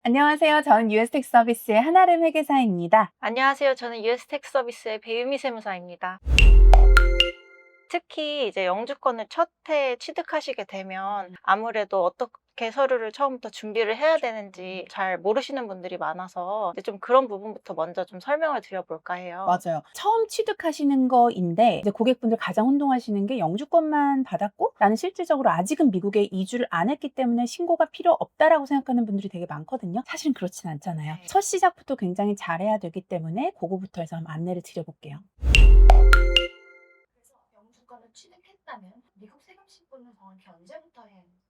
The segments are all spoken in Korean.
안녕하세요. 저는 US 텍 서비스의 한아름 회계사입니다. 안녕하세요. 저는 US 텍 서비스의 배유미 세무사입니다. 특히 이제 영주권을 첫 해에 취득하시게 되면 아무래도 어떻게 서류를 처음부터 준비를 해야 되는지 잘 모르시는 분들이 많아서 이제 좀 그런 부분부터 먼저 좀 설명을 드려볼까 해요. 맞아요. 처음 취득하시는 거인데 이제 고객분들 가장 혼동하시는 게 영주권만 받았고 나는 실질적으로 아직은 미국에 이주를 안 했기 때문에 신고가 필요 없다라고 생각하는 분들이 되게 많거든요. 사실은 그렇진 않잖아요. 네. 첫 시작부터 굉장히 잘해야 되기 때문에 그거부터 해서 한번 안내를 드려볼게요. 그래서 영주권을 취득했다면 미국 세금 신고는 정확히 언제부터 해야 하는지.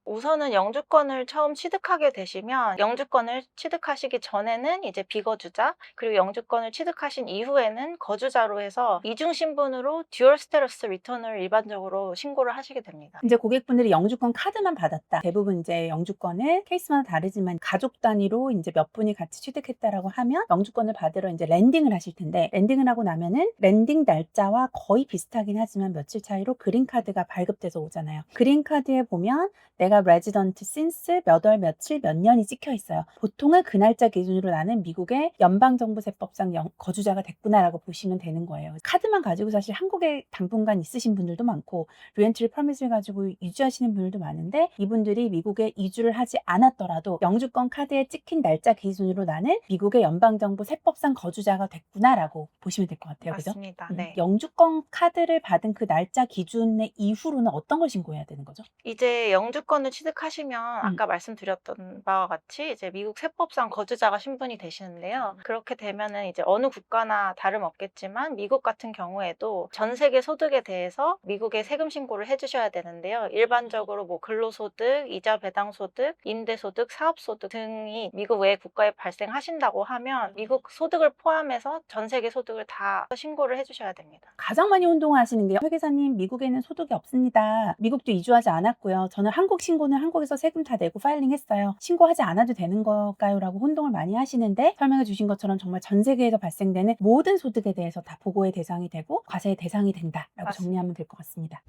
우선은 영주권을 처음 취득하게 되시면 영주권을 취득하시기 전에는 이제 비거주자, 그리고 영주권을 취득하신 이후에는 거주자로 해서 이중 신분으로 듀얼 스테러스 리턴을 일반적으로 신고를 하시게 됩니다. 이제 고객분들이 영주권 카드만 받았다. 대부분 이제 영주권을 케이스마다 다르지만 가족 단위로 이제 몇 분이 같이 취득했다라고 하면 영주권을 받으러 이제 랜딩을 하실 텐데 랜딩을 하고 나면은 랜딩 날짜와 거의 비슷하긴 하지만 며칠 차이로 그린카드가 발급돼서 오잖아요. 그린카드에 보면 내가 레지던트 신스 몇 월 며칠 몇 년이 찍혀 있어요. 보통은 그 날짜 기준으로 나는 미국의 연방정부세법상 거주자가 됐구나라고 보시면 되는 거예요. 카드만 가지고 사실 한국에 당분간 있으신 분들도 많고 리엔트리 퍼밋을 가지고 이주하시는 분들도 많은데 이분들이 미국에 이주를 하지 않았더라도 영주권 카드에 찍힌 날짜 기준으로 나는 미국의 연방정부 세법상 거주자가 됐구나라고 보시면 될 것 같아요. 그죠? 맞습니다. 네. 영주권 카드를 받은 그 날짜 기준의 이후로는 어떤 걸 신고해야 되는 거죠? 이제 영주권을 취득하시면 아까 말씀드렸던 바와 같이 이제 미국 세법상 거주자가 신분이 되시는데요. 그렇게 되면은 이제 어느 국가나 다름없겠지만 미국 같은 경우에도 전 세계 소득에 대해서 미국에 세금 신고를 해주셔야 되는데요. 일반적으로 뭐 근로소득, 이자 배당 소득, 임대소득, 사업소득 등이 미국 외 국가에 발생하신다고 하면 미국 소득을 포함해서 전 세계 소득을 다 신고를 해주셔야 됩니다. 가장 많이 혼동하시는 게 회계사님 미국에는 소득이 없습니다. 미국도 이주하지 않았고요. 저는 한국 신고는 한국에서 세금 다 내고 파일링했어요. 신고하지 않아도 되는 걸까요? 라고 혼동을 많이 하시는데 설명해 주신 것처럼 정말 전 세계에서 발생되는 모든 소득에 대해서 다 보고의 대상이 되고 과세의 대상이 된다라고 정리하면 될 것 같습니다.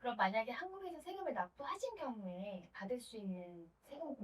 그럼 만약에 한국에서 세금을 납부하신 경우에 받을 수 있는 세금이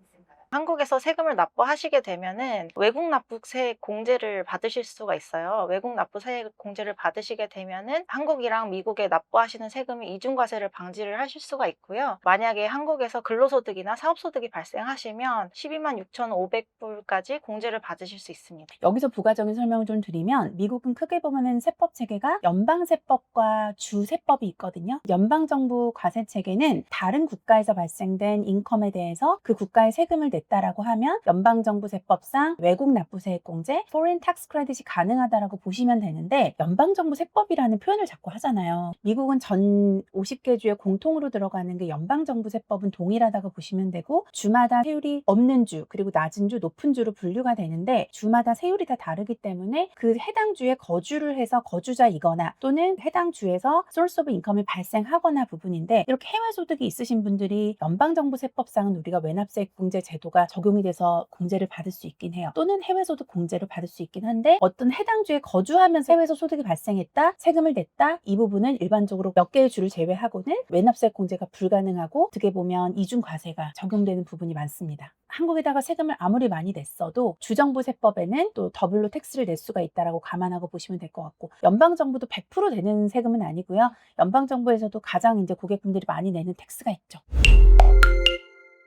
있을까요? 한국에서 세금을 납부하시게 되면은 외국 납부세 공제를 받으실 수가 있어요. 외국 납부세 공제를 받으시게 되면은 한국이랑 미국에 납부하시는 세금이 이중과세를 방지를 하실 수가 있고요. 만약에 한국에서 근로소득이나 사업소득이 발생하시면 12만 6,500불까지 공제를 받으실 수 있습니다. 여기서 부가적인 설명을 좀 드리면 미국은 크게 보면은 세법 체계가 연방세법과 주세법이 있거든요. 연방정부 과세체계는 다른 국가에서 발생된 인컴에 대해서 그 국가에 세금을 냈다라고 하면 연방정부 세법상 외국 납부세액 공제, foreign tax credit이 가능하다라고 보시면 되는데 연방정부 세법이라는 표현을 자꾸 하잖아요. 미국은 전 50개 주에 공통으로 들어가는 게 연방정부 세법은 동일하다고 보시면 되고 주마다 세율이 없는 주 그리고 낮은 주, 높은 주로 분류가 되는데 주마다 세율이 다 다르기 때문에 그 해당 주에 거주를 해서 거주자이거나 또는 해당 주에서 source of income이 발생하거나 부분인데 이렇게 해외 소득이 있으신 분들이 연방정부 세법상은 우리가 외납세액 공제 제도가 적용이 돼서 공제를 받을 수 있긴 해요. 또는 해외 소득 공제를 받을 수 있긴 한데 어떤 해당 주에 거주하면서 해외에서 소득이 발생했다, 세금을 냈다 이 부분은 일반적으로 몇 개의 주를 제외하고는 외납세액 공제가 불가능하고 어떻게 보면 이중과세가 적용되는 부분이 많습니다. 한국에다가 세금을 아무리 많이 냈어도 주정부 세법에는 또 더블로 텍스를 낼 수가 있다라고 감안하고 보시면 될 것 같고 연방정부도 100% 되는 세금은 아니고요. 연방정부에서도 가장 이제 고객분들이 많이 내는 텍스가 있죠.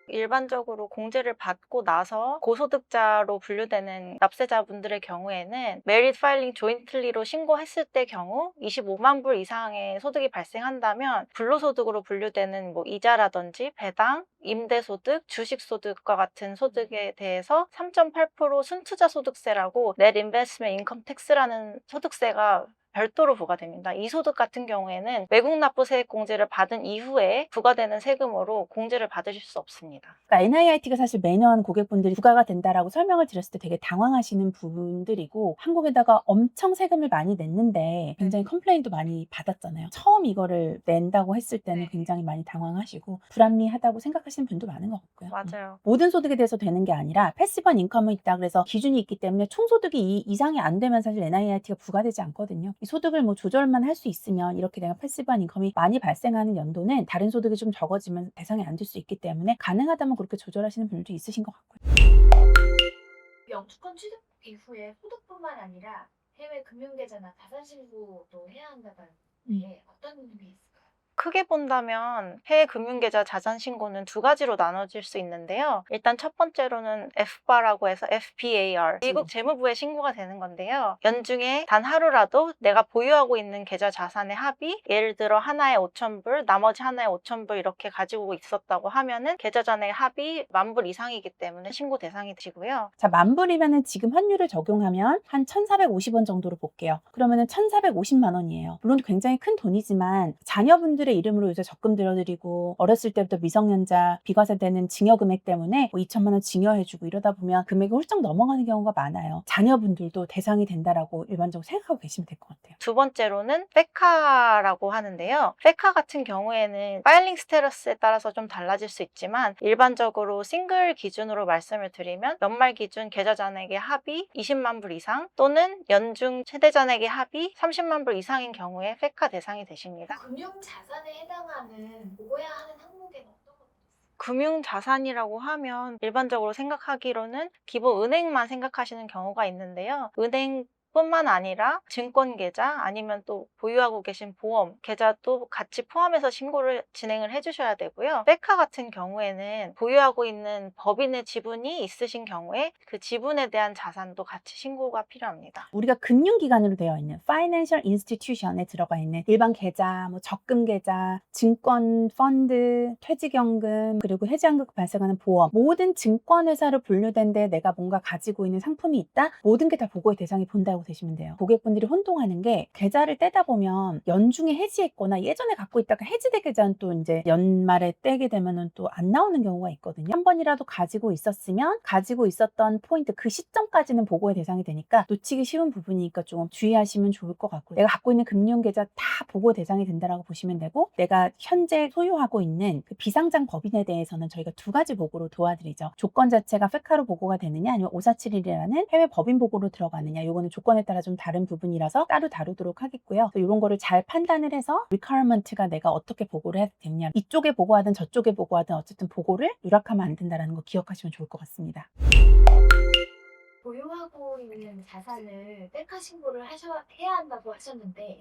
일반적으로 공제를 받고 나서 고소득자로 분류되는 납세자분들의 경우에는 메리트 파일링 조인틀리로 신고했을 때 경우 25만 불 이상의 소득이 발생한다면 불로소득으로 분류되는 뭐 이자라든지 배당, 임대소득, 주식소득과 같은 소득에 대해서 3.8% 순투자 소득세라고 넷 인베스트먼트 인컴 텍스라는 소득세가 별도로 부과됩니다. 이 소득 같은 경우에는 외국 납부세액 공제를 받은 이후에 부과되는 세금으로 공제를 받으실 수 없습니다. 그러니까 NIIT가 사실 매년 고객분들이 부과가 된다라고 설명을 드렸을 때 되게 당황하시는 부분들이고 한국에다가 엄청 세금을 많이 냈는데 굉장히 컴플레인도 많이 받았잖아요. 처음 이거를 낸다고 했을 때는 굉장히 많이 당황하시고 불합리하다고 생각하시는 분도 많은 것 같고요. 맞아요. 모든 소득에 대해서 되는 게 아니라 패시브한 인컴은 있다 그래서 기준이 있기 때문에 총소득이 이 이상이 안 되면 사실 NIIT가 부과되지 않거든요. 이 소득을 뭐 조절만 할 수 있으면 이렇게 내가 패시브한 인컴이 많이 발생하는 연도는 다른 소득이 좀 적어지면 대상이 안 될 수 있기 때문에 가능하다면 그렇게 조절하시는 분들도 있으신 것 같고요. 영주권 취득 이후에 소득뿐만 아니라 해외 금융계좌나 자산 신고도 해야 한다는 게 어떤 의미 있을까요? 크게 본다면 해외 금융계좌 자산 신고는 두 가지로 나눠질 수 있는데요. 일단 첫 번째로는 FBAR라고 해서 FBAR, 미국 재무부에 신고가 되는 건데요. 연중에 단 하루라도 내가 보유하고 있는 계좌 자산의 합이 예를 들어 하나에 5,000불, 나머지 하나에 5,000불 이렇게 가지고 있었다고 하면은 계좌 잔의 합이 10,000불 이상이기 때문에 신고 대상이 되시고요. 자, 10,000불이면은 지금 환율을 적용하면 한 1,450원 정도로 볼게요. 그러면은 1,450만 원이에요. 물론 굉장히 큰 돈이지만 자녀분들의 이름으로 요새 적금 들어드리고 어렸을 때부터 미성년자 비과세되는 증여 금액 때문에 뭐 2천만 원 증여해주고 이러다 보면 금액이 훌쩍 넘어가는 경우가 많아요. 자녀분들도 대상이 된다라고 일반적으로 생각하고 계시면 될 것 같아요. 두 번째로는 페카라고 하는데요. 페카 같은 경우에는 파일링 스테러스에 따라서 좀 달라질 수 있지만 일반적으로 싱글 기준으로 말씀을 드리면 연말 기준 계좌 잔액의 합이 20만 불 이상 또는 연중 최대 잔액의 합이 30만 불 이상인 경우에 페카 대상이 되십니다. 금융 자산에 해당하는 보고해야 하는 항목에는 어떤 것들이 있을까요? 금융 자산이라고 하면 일반적으로 생각하기로는 기본 은행만 생각하시는 경우가 있는데요. 은행뿐만 아니라 증권 계좌 아니면 또 보유하고 계신 보험 계좌도 같이 포함해서 신고를 진행을 해주셔야 되고요. 페카 같은 경우에는 보유하고 있는 법인의 지분이 있으신 경우에 그 지분에 대한 자산도 같이 신고가 필요합니다. 우리가 금융기관으로 되어 있는 Financial Institution에 들어가 있는 일반 계좌, 뭐 적금 계좌, 증권 펀드, 퇴직연금, 그리고 해지환급 발생하는 보험, 모든 증권회사로 분류된 데 내가 뭔가 가지고 있는 상품이 있다? 모든 게 다 보고의 대상이 본다고 되시면 돼요. 고객분들이 혼동하는 게 계좌를 떼다 보면 연중에 해지했거나 예전에 갖고 있다가 해지된 계좌는 또 이제 연말에 떼게 되면은 또 안 나오는 경우가 있거든요. 한 번이라도 가지고 있었으면 가지고 있었던 포인트 그 시점까지는 보고의 대상이 되니까 놓치기 쉬운 부분이니까 좀 주의하시면 좋을 것 같고, 내가 갖고 있는 금융계좌 다 보고 대상이 된다라고 보시면 되고, 내가 현재 소유하고 있는 그 비상장 법인에 대해서는 저희가 두 가지 보고로 도와드리죠. 조건 자체가 페카로 보고가 되느냐 아니면 5471이라는 해외 법인 보고로 들어가느냐, 요거는 조건에 따라 좀 다른 부분이라서 따로 다루도록 하겠고요. 이런 거를 잘 판단을 해서 리퀘어먼트가 내가 어떻게 보고를 해야 되느냐, 이쪽에 보고하든 저쪽에 보고하든 어쨌든 보고를 누락하면 안 된다는 거 기억하시면 좋을 것 같습니다. 보유하고 있는 자산을 페카 신고를 해야 한다고 하셨는데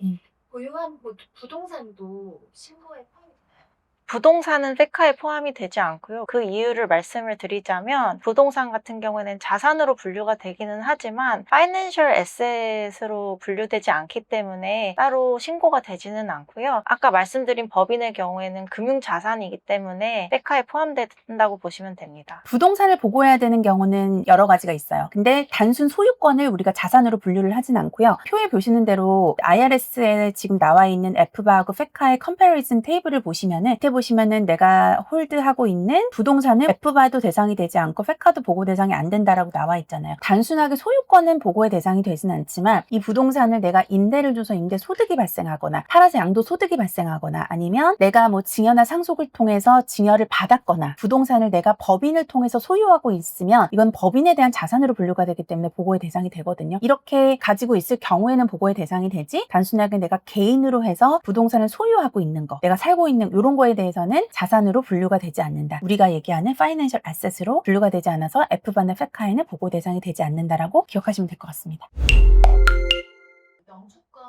보유한 부동산도 신고에 포함이 되나요? 부동산은 페카에 포함이 되지 않고요. 그 이유를 말씀을 드리자면 부동산 같은 경우에는 자산으로 분류가 되기는 하지만 파이낸셜 에셋으로 분류되지 않기 때문에 따로 신고가 되지는 않고요. 아까 말씀드린 법인의 경우에는 금융자산이기 때문에 페카에 포함된다고 보시면 됩니다. 부동산을 보고해야 되는 경우는 여러 가지가 있어요. 근데 단순 소유권을 우리가 자산으로 분류를 하진 않고요. 표에 보시는 대로 IRS에 지금 나와 있는 FBA하고 페카의 컴패리즌 테이블을 보시면은 밑에 보시면은 내가 홀드하고 있는 부동산을 FBA도 대상이 되지 않고 페카도 보고 대상이 안 된다라고 나와 있잖아요. 단순하게 소유권은 보고의 대상이 되진 않지만 이 부동산을 내가 임대를 줘서 임대 소득이 발생하거나 팔아서 양도 소득이 발생하거나 아니면 내가 뭐 증여나 상속을 통해서 증여를 받았거나 부동산을 내가 법인을 통해서 소유하고 있으면 이건 법인에 대한 자산으로 분류가 되기 때문에 보고의 대상이 되거든요. 이렇게 가지고 있을 경우에는 보고의 대상이 되지, 단순하게 내가 개인으로 해서 부동산을 소유하고 있는 거, 내가 살고 있는 이런 거에 대해서는 자산으로 분류가 되지 않는다. 우리가 얘기하는 파이낸셜 아셋으로 분류가 되지 않아서 FBA나 페카에는 보고 대상이 되지 않는다라고 기억하시면 될 것 같습니다. 영주권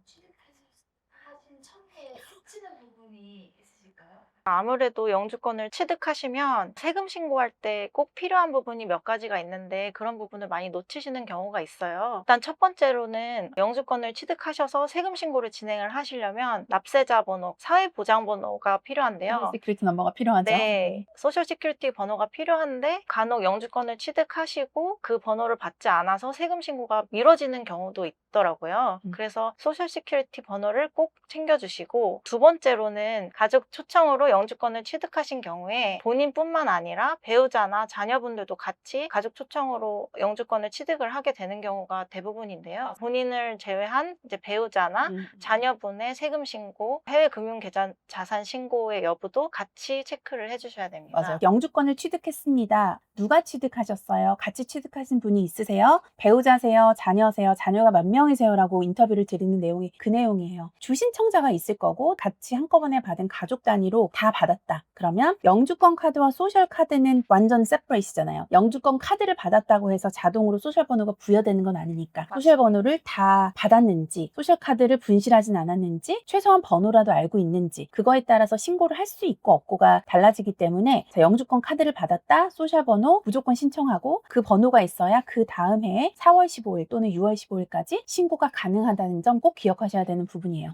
취득하신 처음에 스치는 부분이 있으실까요? 아무래도 영주권을 취득하시면 세금 신고할 때 꼭 필요한 부분이 몇 가지가 있는데 그런 부분을 많이 놓치시는 경우가 있어요. 일단 첫 번째로는 영주권을 취득하셔서 세금 신고를 진행을 하시려면 납세자 번호, 사회보장 번호가 필요한데요. 시큐리티 넘버가 필요하죠. 네, 소셜 시큐리티 번호가 필요한데 간혹 영주권을 취득하시고 그 번호를 받지 않아서 세금 신고가 미뤄지는 경우도 있더라고요. 그래서 소셜 시큐리티 번호를 꼭 챙겨주시고, 두 번째로는 가족 초청으로 영주권을 취득하신 경우에 본인뿐만 아니라 배우자나 자녀분들도 같이 가족 초청으로 영주권을 취득을 하게 되는 경우가 대부분인데요. 본인을 제외한 이제 배우자나 자녀분의 세금 신고, 해외 금융계좌 자산 신고의 여부도 같이 체크를 해주셔야 됩니다. 맞아요. 영주권을 취득했습니다. 누가 취득하셨어요? 같이 취득하신 분이 있으세요? 배우자세요? 자녀세요? 자녀가 몇 명이세요? 라고 인터뷰를 드리는 내용이 그 내용이에요. 주신청자가 있을 거고 같이 한꺼번에 받은 가족 단위로 다 받았다. 그러면 영주권 카드와 소셜 카드는 완전 세퍼레이트잖아요. 영주권 카드를 받았다고 해서 자동으로 소셜 번호가 부여되는 건 아니니까 소셜 번호를 다 받았는지, 소셜 카드를 분실하진 않았는지, 최소한 번호라도 알고 있는지 그거에 따라서 신고를 할 수 있고 없고가 달라지기 때문에 영주권 카드를 받았다, 소셜 번호 무조건 신청하고 그 번호가 있어야 그 다음 해에 4월 15일 또는 6월 15일까지 신고가 가능하다는 점 꼭 기억하셔야 되는 부분이에요.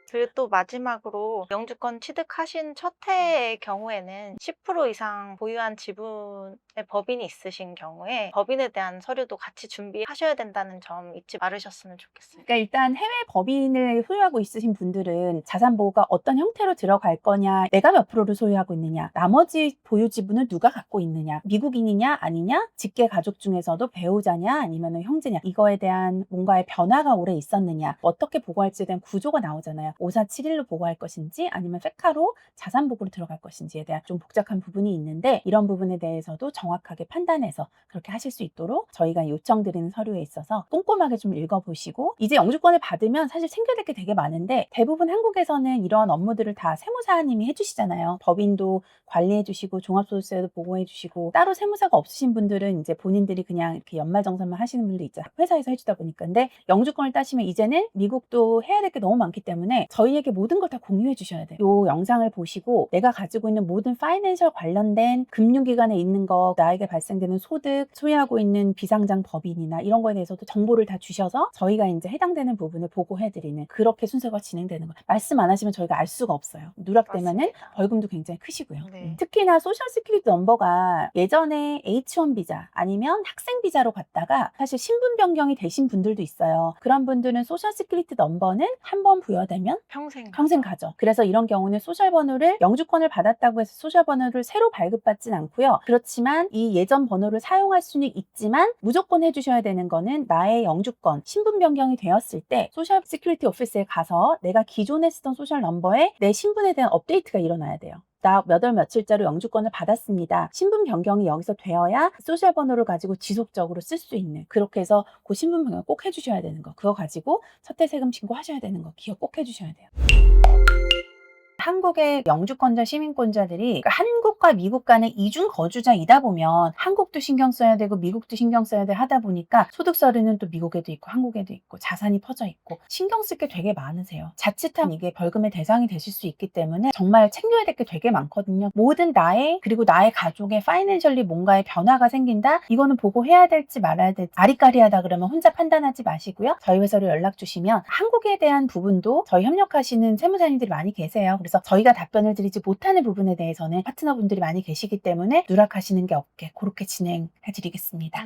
그리고 또 마지막으로 영주권 취득하신 첫 해의 경우에는 10% 이상 보유한 지분의 법인이 있으신 경우에 법인에 대한 서류도 같이 준비하셔야 된다는 점 잊지 말으셨으면 좋겠어요. 그러니까 일단 해외 법인을 소유하고 있으신 분들은 자산 보호가 어떤 형태로 들어갈 거냐, 내가 몇 프로를 소유하고 있느냐, 나머지 보유 지분을 누가 갖고 있느냐, 미국인이냐 아니냐, 직계 가족 중에서도 배우자냐 아니면 형제냐, 이거에 대한 뭔가의 변화가 오래 있었느냐, 어떻게 보고할지에 대한 구조가 나오잖아요. 5471로 보고할 것인지 아니면 페카로 자산 보고로 들어갈 것인지에 대한 좀 복잡한 부분이 있는데, 이런 부분에 대해서도 정확하게 판단해서 그렇게 하실 수 있도록 저희가 요청드리는 서류에 있어서 꼼꼼하게 좀 읽어보시고, 이제 영주권을 받으면 사실 챙겨야 될 게 되게 많은데 대부분 한국에서는 이런 업무들을 다 세무사님이 해주시잖아요. 법인도 관리해주시고 종합소득세도 보고해주시고, 따로 세무사가 없으신 분들은 이제 본인들이 그냥 이렇게 연말정산만 하시는 분도 있죠. 회사에서 해주다 보니까. 근데 영주권을 따시면 이제는 미국도 해야 될 게 너무 많기 때문에 저희에게 모든 걸 다 공유해 주셔야 돼요. 이 영상을 보시고 내가 가지고 있는 모든 파이낸셜 관련된 금융기관에 있는 거, 나에게 발생되는 소득, 소유하고 있는 비상장 법인이나 이런 거에 대해서도 정보를 다 주셔서 저희가 이제 해당되는 부분을 보고해드리는, 그렇게 순서가 진행되는 거예요. 말씀 안 하시면 저희가 알 수가 없어요. 누락되면은 맞습니다. 벌금도 굉장히 크시고요. 네. 특히나 소셜 시큐리티 넘버가 예전에 H1 비자 아니면 학생 비자로 갔다가 사실 신분 변경이 되신 분들도 있어요. 그런 분들은 소셜 시큐리티 넘버는 한 번 부여되면 평생 가죠. 그래서 이런 경우는 소셜 번호를, 영주권을 받았다고 해서 소셜 번호를 새로 발급받진 않고요. 그렇지만 이 예전 번호를 사용할 수는 있지만 무조건 해주셔야 되는 거는 나의 영주권 신분 변경이 되었을 때 소셜 시큐리티 오피스에 가서 내가 기존에 쓰던 소셜 넘버에 내 신분에 대한 업데이트가 일어나야 돼요. 나 몇 월 며칠자로 영주권을 받았습니다. 신분 변경이 여기서 되어야 소셜 번호를 가지고 지속적으로 쓸 수 있는, 그렇게 해서 그 신분 변경 꼭 해주셔야 되는 거, 그거 가지고 첫 해 세금 신고하셔야 되는 거 기억 꼭 해주셔야 돼요. 한국의 영주권자, 시민권자들이 한국과 미국 간의 이중 거주자이다 보면 한국도 신경 써야 되고 미국도 신경 써야 돼 하다 보니까 소득 서류는 또 미국에도 있고 한국에도 있고 자산이 퍼져 있고 신경 쓸 게 되게 많으세요. 자칫하면 이게 벌금의 대상이 되실 수 있기 때문에 정말 챙겨야 될 게 되게 많거든요. 모든 나의, 그리고 나의 가족의 파이낸셜리 뭔가의 변화가 생긴다? 이거는 보고해야 될지 말아야 될지 아리까리하다 그러면 혼자 판단하지 마시고요. 저희 회사로 연락 주시면 한국에 대한 부분도 저희 협력하시는 세무사님들이 많이 계세요. 그래서 저희가 답변을 드리지 못하는 부분에 대해서는 파트너분들이 많이 계시기 때문에 누락하시는 게 없게 그렇게 진행해 드리겠습니다.